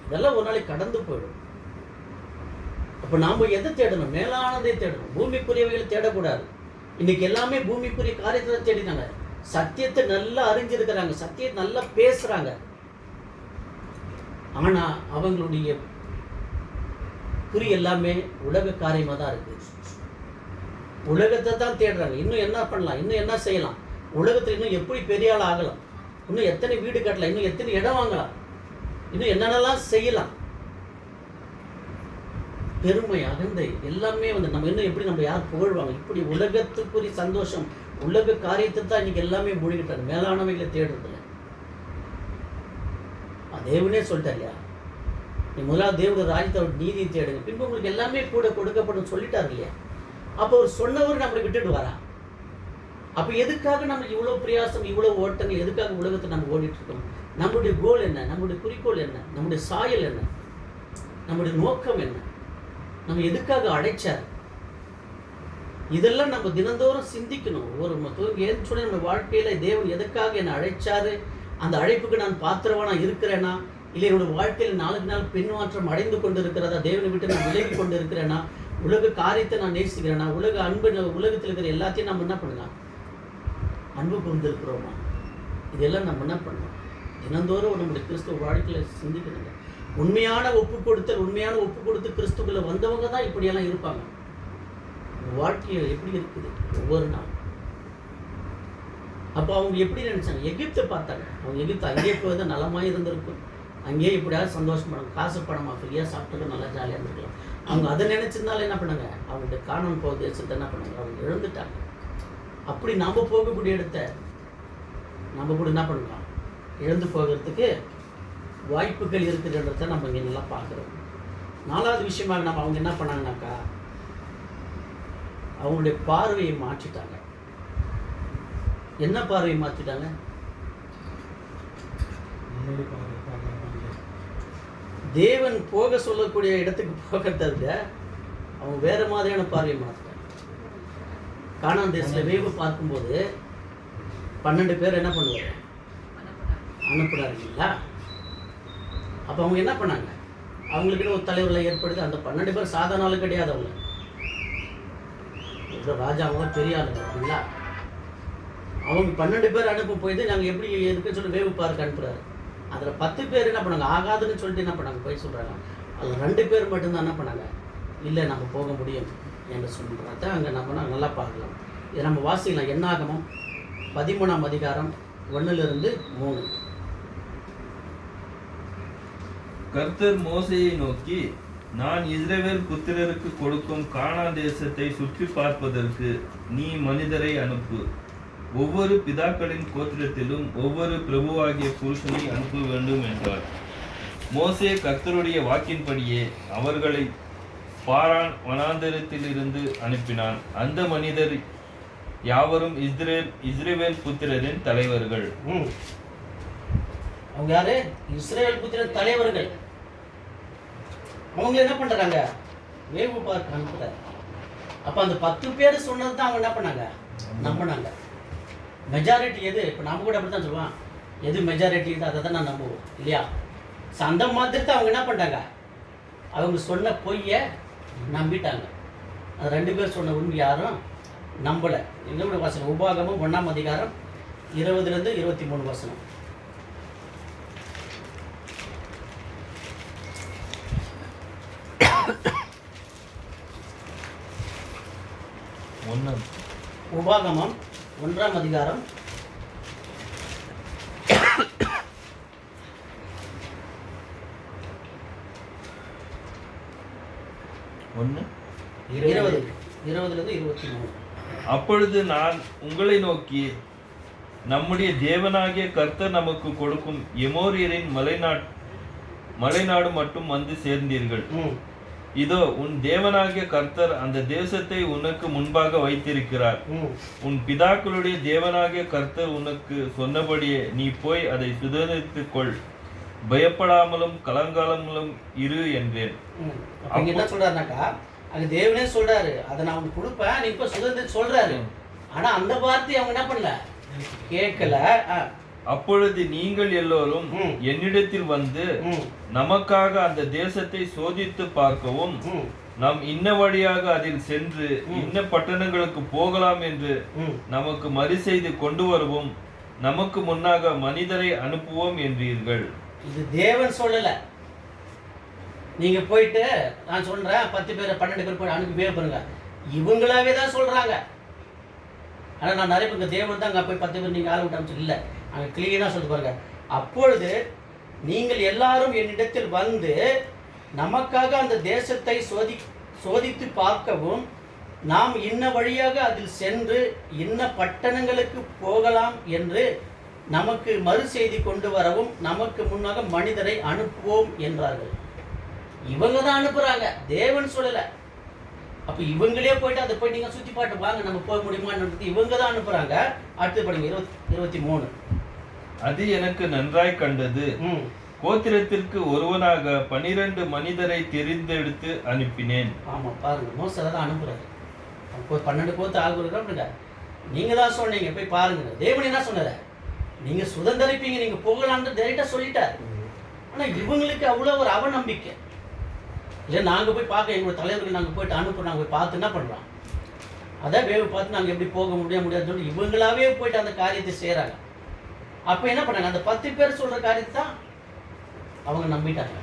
இதெல்லாம் ஒரு நாளைக்கு கடந்து போயிடும். அப்போ நாம் எதை தேடணும்? மேலானதை தேடணும், பூமிக்குரியவைகளை தேடக்கூடாது. இன்னைக்கு எல்லாமே பூமிக்குரிய காரியத்தை தான் தேடினாங்க. சத்தியத்தை நல்லா அறிஞ்சிருக்கிறாங்க, சத்தியத்தை நல்லா பேசுறாங்க. ஆனா அவங்களுடைய குறி எல்லாமே உலக காரியமாக தான் இருக்கு. உலகத்தை தான் தேடுறாங்க. இன்னும் என்ன பண்ணலாம், இன்னும் என்ன செய்யலாம், உலகத்தில் இன்னும் எப்படி பெரிய ஆள் ஆகலாம், இன்னும் எத்தனை வீடு கட்டலாம், இன்னும் எத்தனை இடம் வாங்கலாம், இன்னும் என்னென்னலாம் செய்யலாம். பெருமை, அகந்தை எல்லாமே நம்ம இன்னும் எப்படி நம்ம யார் புகழ்வாங்க, இப்படி உலகத்துக்குரிய சந்தோஷம், உலக காரியத்தை தான் இன்னைக்கு எல்லாமே மூழ்கிட்டாங்க. மேலானவைகளை தேடுறதில்ல. தேவனே சொல்லிட்டார் இல்லையா, நீ முதலாவது தேவனுடைய ராஜ்யத்தோட நீதியை தேடுங்க, பின்பு உங்களுக்கு எல்லாமே கூட கொடுக்கப்படும் சொல்லிட்டாரு இல்லையா. அப்போ அவர் சொன்னவர் நம்மளை விட்டுட்டு வரா. அப்போ எதுக்காக நம்ம இவ்வளோ பிரயாசம், இவ்வளோ ஓட்டங்கள், எதுக்காக உலகத்தை நம்ம ஓடிட்டு இருக்கோம்? நம்முடைய கோல் என்ன, நம்முடைய குறிக்கோள் என்ன, நம்முடைய சாயல் என்ன, நம்முடைய நோக்கம் என்ன, நம்ம எதுக்காக அழைச்சார்? இதெல்லாம் நம்ம தினந்தோறும் சிந்திக்கணும். ஏன்னு சொல்லி நம்ம வாழ்க்கையில தேவன் எதுக்காக என்னை அழைச்சாரு, அந்த அழைப்புக்கு நான் பாத்திரவானா இருக்கிறேனா, இல்லை என்னோட வாழ்க்கையில் நாளுக்கு நாள் பின்மாற்றம் அடைந்து கொண்டு இருக்கிறதா, தேவனை விட்டு நான் விலகி கொண்டு இருக்கிறேனா, உலக காரியத்தை நான் நேசிக்கிறேனா, உலக அன்பு, உலகத்தில் இருக்கிற எல்லாத்தையும் நம்ம என்ன பண்ணலாம், அன்பு கொண்டிருக்கிறோமா? இதெல்லாம் நம்ம என்ன பண்ணணும்? தினந்தோறும் நம்முடைய கிறிஸ்துவ வாழ்க்கையில் சிந்திக்கணுங்க. உண்மையான ஒப்பு கொடுத்தல், உண்மையான ஒப்பு கொடுத்து கிறிஸ்துக்குள்ள வந்தவங்க தான் இப்படியெல்லாம் இருப்பாங்க. வாழ்க்கையில் எப்படி இருக்குது ஒவ்வொரு நாள். அப்போ அவங்க எப்படி நினைச்சாங்க? எகிப்தை பார்த்தாங்க. அவங்க எகிப்து அங்கேயே போய் தான் நலமாக இருந்திருக்கும், அங்கேயே இப்படியாவது சந்தோஷப்படும், காசு பணமா ஃப்ரீயாக சாப்பிட்டு நல்லா ஜாலியாக இருந்திருக்கலாம். அவங்க அதை நினைச்சிருந்தாலும் என்ன பண்ணாங்க, அவங்களுடைய காணாமல் போகிற தேசத்தை என்ன பண்ணாங்க, அவங்க இழந்துட்டாங்க. அப்படி நாம் போகக்கூடிய இடத்த நம்ம கூட என்ன பண்ணலாம், இழந்து போகிறதுக்கு வாய்ப்புகள் இருக்குதுன்றத நம்ம இங்கே நல்லா பார்க்குறோம். நாலாவது விஷயமாக நம்ம அவங்க என்ன பண்ணாங்கனாக்கா, அவங்களுடைய பார்வையை மாற்றிட்டாங்க. என்ன பார்வையை மாற்றிட்டாங்க? தேவன் போக சொல்லக்கூடிய இடத்துக்கு போகிறத விட அவங்க வேற மாதிரியான பார்வையை மாற்றிட்டாங்க. கானான் தேசத்தில் வேவு பார்க்கும்போது 12 பேர் என்ன பண்ணுவாங்க, அனுப்புறாரு இல்லைங்களா. அப்போ அவங்க என்ன பண்ணாங்க, அவங்களுக்குன்னு ஒரு தலைவர்களை ஏற்படுத்தி, அந்த 12 பேர் சாதாரண ஆளு கிடையாது. அவங்க ராஜா, அவங்க பெரிய ஆளுங்க இல்லைங்களா. அவங்க 12 பேர் அனுப்ப போயிட்டு நாங்கள் எப்படி இருக்குன்னு சொல்லி வேவு பார்க்க அனுப்புறாரு. அதில் 10 பேர் என்ன பண்ணாங்க, ஆகாதுன்னு சொல்லிட்டு என்ன பண்ணாங்க, போய் சொல்கிறாங்க. அதில் 2 பேர் மட்டும்தான் என்ன பண்ணாங்க, இல்லை நம்ம போக முடியும் என்று சொல்கிறத அங்கே நம்ம நல்லா பார்க்கலாம். இதை நம்ம வாசிக்கலாம். என்னாகமம் 13ஆம் அதிகாரம் 1-3. கர்த்தர் மோசேயை நோக்கி, நான் இஸ்ரவேல் புத்திரருக்கு கொடுக்கும் கானான் தேசத்தை சுற்றி பார்ப்பதற்கு நீ மனிதரை அனுப்பு. ஒவ்வொரு பிதாக்களின் கோத்திரத்திலும் ஒவ்வொரு பிரபுவாகிய புருஷனை அனுப்ப வேண்டும் என்றார். மோசே கர்த்தருடைய வாக்கின்படியே அவர்களை பாரான் வனாந்தரத்திலிருந்து அனுப்பினான். அந்த மனிதர் யாவரும் இஸ்ரவேல் புத்திரரின் தலைவர்கள். அவங்க யாரு? இஸ்ரவேல் புத்திரர் தலைவர்கள். அவங்க என்ன பண்றாங்க, வேவு பார்க்க அனுப்புறாங்க. அப்ப அந்த 10 பேர் சொன்னது தான் அவங்க என்ன பண்ணாங்க, நம்பினாங்க. மெஜாரிட்டி எது, இப்போ நம்ம கூட அப்படி தான் சொல்லுவான், எது மெஜாரிட்டி அதை தான் நான் நம்புவோம் இல்லையா. ஸோ அந்த மாதிரி தான் அவங்க என்ன பண்ணிட்டாங்க, அவங்க சொன்ன பொய்யை நம்பிட்டாங்க. அது 2 பேர் சொன்ன உண்மை யாரும் நம்பலை. எங்களோட வசனம் உபாகமம் 1ஆம் அதிகாரம் 20-23 வசனம். உபாகமம் 1ஆம் அதிகாரம் 20-23. அப்பொழுது நான் உங்களை நோக்கி, நம்முடைய தேவனாகிய கர்த்தர் நமக்கு கொடுக்கும் எமோரியரின் மலைநாடு மட்டும் வந்து சேர்ந்தீர்கள். இதோ உன் தேவனாகிய கர்த்தர் அந்த தேசத்தை உனக்கு முன்பாக வைத்திருக்கிறார். உன் பிதாக்களுடைய தேவனாகிய கர்த்தர் உனக்கு சொன்னபடியே நீ போய் அதை சுதந்திரித்துக் கொள், பயப்படாமலும் கலங்காலமும் இரு என்றேன். என்ன சொல்றாருனாக்கா, அங்க தேவனே சொல்றாரு, அதை நான் உனக்கு கொடுப்பேன், நீ இப்ப சுதந்திரம் சொல்றாரு. ஆனா அந்த வார்த்தையை அவங்க என்ன பண்ணல, கேட்கல. அப்பொழுது நீங்கள் எல்லோரும் என்னிடத்தில் வந்து நமக்காக அந்த தேசத்தை சோதித்து பார்க்கவும், நாம் இன்ன வழியாக அதில் சென்று இன்ன பட்டணங்களுக்கு போகலாம் என்று நமக்கு மறு செய்து கொண்டு வருவோம், நமக்கு முன்னாக மனிதரை அனுப்புவோம் என்றீர்கள். இது தேவன் சொல்லல. நீங்க போயிட்டு நான் சொல்றேன் 10 பேர் 12 பேர் போய் அனுப்பி பாருங்க, இவங்களாவே தான் சொல்றாங்க. ஆனா நான் நிறைய பேருக்கு தேவன் தான் அங்க போய் 10 பேர் நீங்க ஆள விட்டாச்சு இல்லை, அங்க கிளீனா சொல்லிட்டு பாருங்க. அப்பொழுது நீங்கள் எல்லாரும் என்னிடத்தில் வந்து நமக்காக அந்த தேசத்தை சோதித்து பார்க்கவும், நாம் இன்ன வழியாக அதில் சென்று இன்ன பட்டணங்களுக்கு போகலாம் என்று நமக்கு மறு செய்தி கொண்டு வரவும், நமக்கு முன்னாக மனிதரை அனுப்புவோம் என்றார்கள். இவங்க தான் அனுப்புறாங்க, தேவன் சொல்லல. அப்ப இவங்களே போயிட்டு அதை போய் நீங்க சுத்தி பாட்டு வாங்க, நம்ம போக முடியுமான்னு இவங்க தான் அனுப்புறாங்க. அடுத்து படிங்க 23. அது எனக்கு நன்றாய் கண்டது. கோத்திரத்திற்கு ஒருவனாக 12 மனிதரை தெரிந்தெடுத்து அனுப்பினேன். ஆமா பாருங்க, மோசே தான் அனுப்புறாரு. 12 கோத்து ஆள் கொடுக்குறாங்க. நீங்க தான் சொன்னீங்க போய் பாருங்க. தேவன் என்ன சொன்னாரு, நீங்க சுதந்திரிப்பீங்க, நீங்க போகலான்னு டைரக்டா சொல்லிட்டாரு. ஆனா இவங்களுக்கு அவ்வளவு ஒரு அவநம்பிக்கை. இல்லை நாங்க போய் பார்க்க, எங்களோட தலைவர்கள் நாங்க போயிட்டு அனுப்புறோம், நாங்க போய் பார்த்து என்ன பண்றோம், அதான் வேவு பார்த்து நாங்க எப்படி போக முடியாதுன்னு சொல்லி இவங்களாவே போயிட்டு அந்த காரியத்தை செய்யறாங்க. அப்ப என்ன பண்ணாங்க, அந்த 10 பேர் சொல்ற காரியத்தை தான் அவங்க நம்பிட்டாங்க.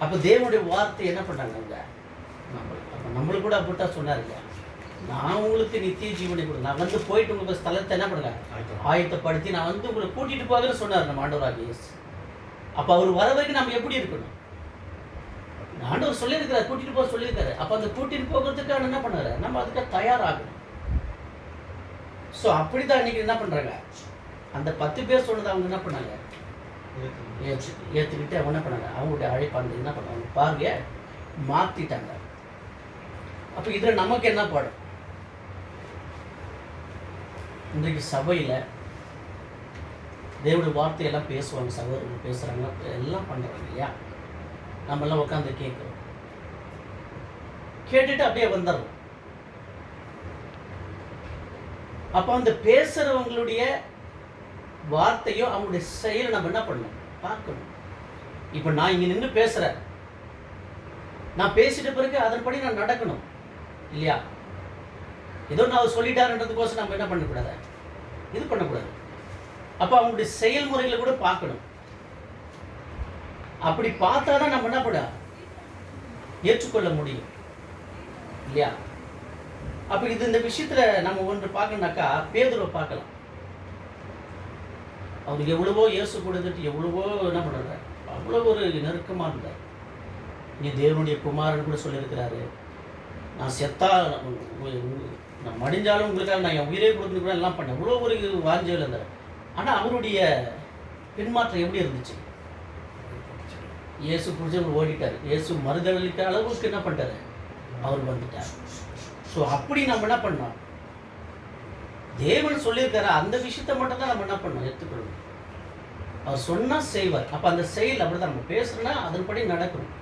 அப்ப தேவனுடைய வார்த்தை என்ன பண்ணாங்க அவங்க, நம்மளுக்கு கூட அப்படித்தான் சொன்னார் இல்லையா, நான் உங்களுக்கு நித்திய ஜீவனை கொடு, நான் வந்து போயிட்டு உங்களுக்கு ஸ்தலத்தை என்ன பண்ணுங்க ஆயத்தப்படுத்தி நான் வந்து உங்களை கூட்டிட்டு போகன்னு சொன்னார் நம்ம ஆண்டவராகிய இயேசு. அப்ப அவர் வர வரைக்கும் நம்ம எப்படி இருக்கணும், ஆண்டவர் சொல்லியிருக்கிறார், கூட்டிட்டு போக சொல்லியிருக்காரு. அப்ப அந்த கூட்டிட்டு போகிறதுக்கான என்ன பண்ணாரு, நம்ம அதுக்கு தயாராகணும். ஸோ அப்படிதான் இன்னைக்கு என்ன பண்றாங்க, அந்த 10 பேர் சொன்னதை அவங்க என்ன பண்ணாங்க, ஏற்றுக்கிட்டு அவங்க என்ன பண்ணாங்க, அவங்களுடைய அழைப்பானது என்ன பண்ணாங்க, பார்வைய மாத்திட்டாங்க. அப்ப இதுல நமக்கு என்ன பாடம், இன்றைக்கு சபையில தேவனுடைய வார்த்தையெல்லாம் பேசுவாங்க, சகோதரர்கள் பேசுறாங்க, எல்லாம் பண்றாங்க இல்லையா, நம்ம எல்லாம் உட்காந்து கேட்கிறோம், கேட்டுட்டு அப்படியே வந்துடுறோம். அப்போ அந்த பேசுறவங்களுடைய வார்த்தையும் அவங்களுடைய செயலை நம்ம என்ன பண்ணணும், பார்க்கணும். இப்போ நான் இங்க நின்று பேசுறேன், நான் பேசிட்ட பிறகு அதன்படி நான் நடக்கணும் இல்லையா. ஏதோ நான் சொல்லிட்டாருன்றதுக்கோசம் நம்ம என்ன பண்ணக்கூடாது, இது பண்ணக்கூடாது. அப்போ அவங்களுடைய செயல்முறைகளை கூட பார்க்கணும். அப்படி பார்த்தாதான் நம்ம என்ன பண்ண ஏற்றுக்கொள்ள முடியும் இல்லையா. அப்ப இது இந்த விஷயத்துல நம்ம ஒன்று பார்க்கணும்னாக்கா பேதுருவை பார்க்கலாம். அவருக்கு எவ்வளவோ இயேசு கொடுத்துட்டு எவ்வளவோ என்ன பண்றாரு, அவ்வளவு ஒரு நெருக்கமா இருந்தார். இங்கே தேவனுடைய குமாரன் கூட சொல்லியிருக்கிறாரு, நான் செத்தா நான் மடிஞ்சாலும் உங்களுக்காக நான் என் உயிரே கொடுத்து கூட எல்லாம் பண்ணேன், இவ்வளோ ஒரு வாஞ்சையில் இருந்தார். ஆனால் அவருடைய பின்மாற்றம் எப்படி இருந்துச்சு, இயேசு பிடிச்சவர் ஓடிட்டார், இயேசு மறுதளிக்கிற அளவுக்கு என்ன பண்ணிட்டாரு, அவர் வந்துட்டார். ஸோ அப்படி நம்ம என்ன பண்ணோம், தேவன் சொல்லியிருக்காரு அந்த விஷயத்தை மட்டும் தான் நம்ம என்ன பண்ணோம், எடுத்துக்கொள்ளணும். அவர் சொன்னால் செய்வார். அப்போ அந்த செயல் அப்படி தான் நம்ம பேசுகிறோன்னா அதன்படி நடக்கணும்.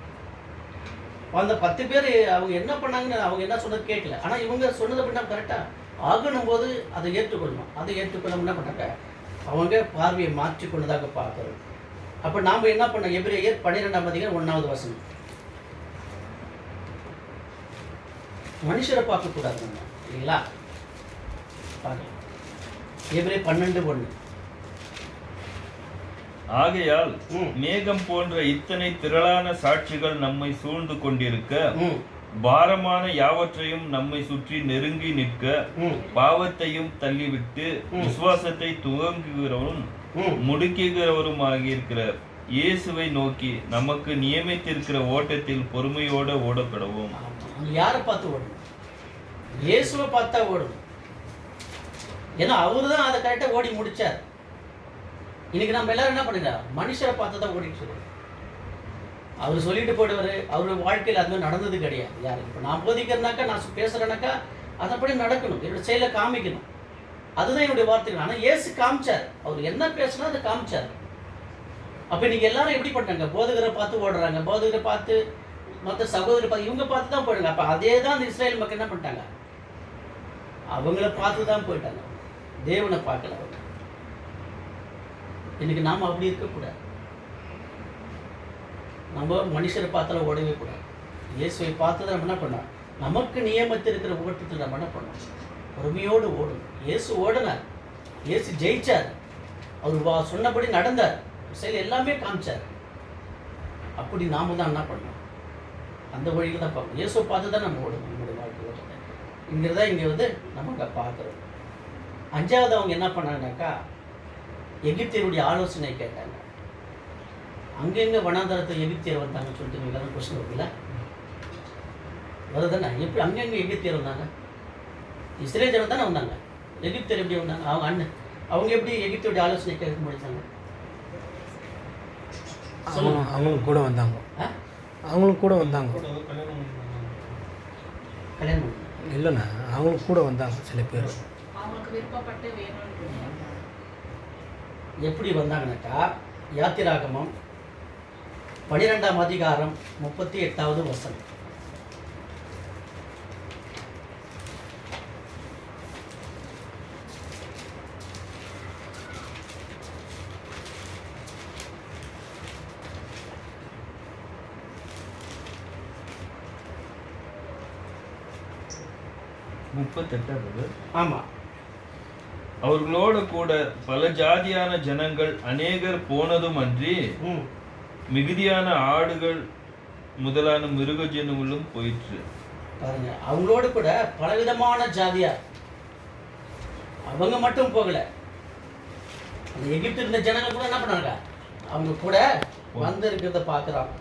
அந்த 10 பேர் அவங்க என்ன பண்ணாங்கன்னு அவங்க என்ன சொன்னது கேட்கல, ஆனால் இவங்க சொன்னதை பண்ணால் கரெக்டாக ஆகணும் போது அதை ஏற்றுக்கொள்ளணும். அதை ஏற்றுக்கொள்ள என்ன பண்ணாங்க, அவங்க பார்வையை மாற்றிக்கொண்டதாக பார்க்குறோம். அப்போ நாம் என்ன பண்ணோம், எபிரேயர் 12ஆம் அதிகாரம் 1வது வசனம், மனுஷரை பார்க்கக்கூடாது நம்ம இல்லைங்களா. பார்க்கலாம் எபிரேயர் 12:1. ஆகையால் மேகம் போன்ற இத்தனை திரளான சாட்சிகள் நம்மை சூழ்ந்து கொண்டிருக்க, பாரமான யாவற்றையும் நம்மை சுற்றி நெருங்கி நிற்க, பாவத்தையும் தள்ளிவிட்டு விசுவாசத்தை துவங்குகிறவரும் முடுக்குகிறவரும் ஆகியிருக்கிற இயேசுவை நோக்கி நமக்கு நியமித்திருக்கிற ஓட்டத்தில் பொறுமையோட ஓடப்படவும். யாரை பார்த்து ஓடணும், இயேசுவை பார்த்தா ஓடணும். ஏன்னா அவரு தான் அதை கரெக்டாக ஓடி முடிச்சார். இன்னைக்கு நம்ம எல்லாரும் என்ன பண்ணிடுறோம்? மனுஷரை பார்த்து தான் ஓடிட்டு இருக்கோம். அவர் சொல்லிட்டு போயிடுவார். அவருடைய வாழ்க்கையில் அது மாதிரி நடந்தது கிடையாது. யாரு இப்போ நான் போதிக்கிறேனாக்கா, நான் பேசுகிறேனாக்கா அதைப்படி நடக்கணும், என்னோட செயலை காமிக்கணும். அதுதான் என்னுடைய வார்த்தைகள். ஆனால் இயேசு காமிச்சார். அவர் என்ன பேசுனா அதை காமிச்சார். அப்போ இன்னைக்கு எல்லாரும் எப்படி பண்ணாங்க? போதகரை பார்த்து ஓடுறாங்க, போதகரை பார்த்து மற்ற சகோதரி பார்த்து இவங்க பார்த்து தான் போயிடுங்க. அப்போ அதே தான் அந்த இஸ்ரேல் மக்கள் என்ன பண்ணிட்டாங்க? அவங்கள பார்த்து தான் போயிட்டாங்க, தேவனை பார்க்கல. அவங்க இன்னைக்கு நாம் அப்படி இருக்கக்கூடாது. நம்ம மனுஷரை பார்த்தாலும் ஓடவே கூடாது. இயேசுவை பார்த்து தான் நம்ம என்ன பண்ணோம்? நமக்கு நியமித்திருக்கிற ஓட்டத்தில் நம்ம என்ன பண்ணோம்? பொறுமையோடு ஓடணும். இயேசு ஓடினார், இயேசு ஜெயிச்சார், அவர் சொன்னபடி நடந்தார், செயல் எல்லாமே காமிச்சார். அப்படி நாம தான் என்ன பண்ணோம்? அந்த வழியில் தான் பார்க்கணும். இயேசுவை பார்த்து தான் நம்ம ஓடணும். நம்மளுடைய வாழ்க்கை ஓட்டத்தை இங்கிறதா இங்கே நம்ம அங்கே பார்க்குறோம். 5வது அவங்க என்ன பண்ணாங்கனாக்கா, எகிப்தியருடைய ஆலோசனை கேட்டாங்க. அங்கெங்கே வனாந்தரத்தில் எகிப்தியர் வந்தாங்கன்னு சொல்லிட்டு நீங்கள் எல்லாம் கொஸ்டின் இருக்குல்ல, வருதுதானே? எப்படி அங்கங்கே எகிப்தியர் வந்தாங்க? இஸ்ரேல் ஜனம் தானே வந்தாங்க. எகிப்தியர் எப்படி வந்தாங்க? அவங்க அண்ணன் அவங்க எப்படி எகிப்தியோடைய ஆலோசனை கேட்க முடிச்சாங்க? அவங்களும் கூட வந்தாங்க. அவங்களும் கூட வந்தாங்க. கல்யாணம் இல்லைண்ணா, அவங்களும் கூட வந்தாங்க சில பேர். எப்படி வந்தாங்கனாக்கா, யாத்திராகமம் 12ஆம் அதிகாரம் 38வது வசனம். ஆமா. அவர்களோடு கூட பல ஜாதியான ஜனங்கள் அநேகர் போனதும் அன்றி மிகுதியான ஆடுகள் முதலான மிருக ஜனங்களும் போயிற்று. பாருங்க, அவங்களோடு கூட பலவிதமான ஜாதியார். அவங்க மட்டும் போகல, அந்த எகிப்து இருந்த ஜனங்கள் கூட என்ன பண்ணாங்க? அவங்க கூட வந்து இருக்கிறத பார்க்குறாங்க.